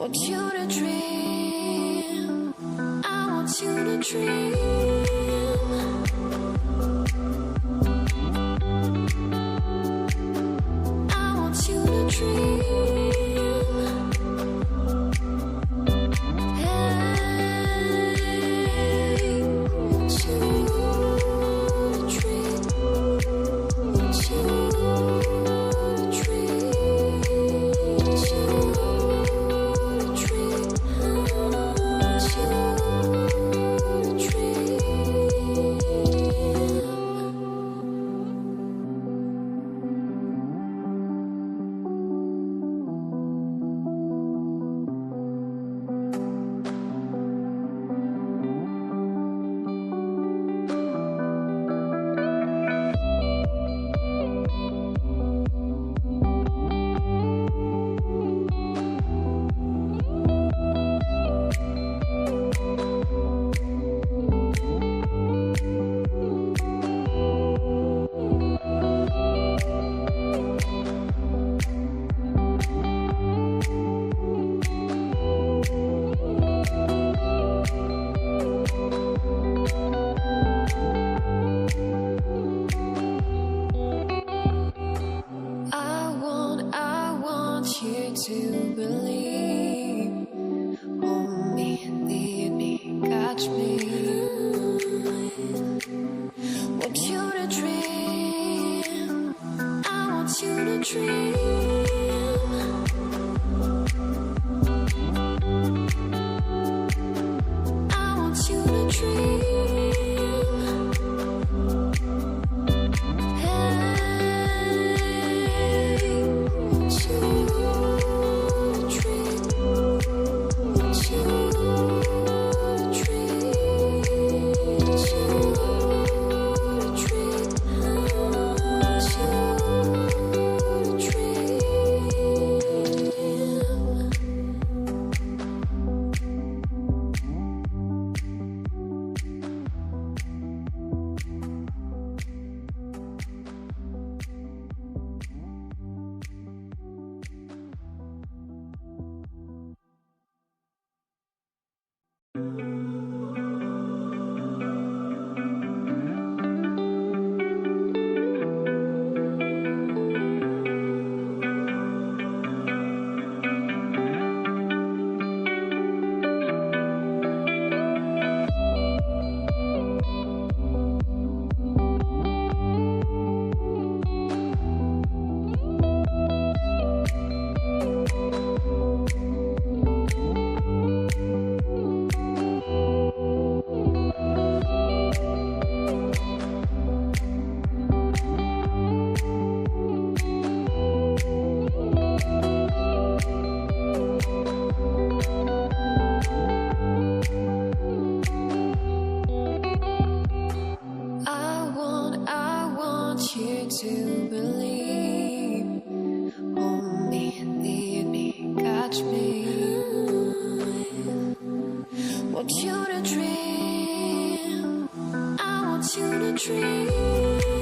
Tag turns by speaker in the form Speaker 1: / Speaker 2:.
Speaker 1: want you to dream. I want you to dream. I want you to dream. To believe, hold me, lead me, catch me. Want you to dream. I want you to dream. I want you to dream. To believe, hold me, lead me, catch me. Want you to dream. I want you to dream.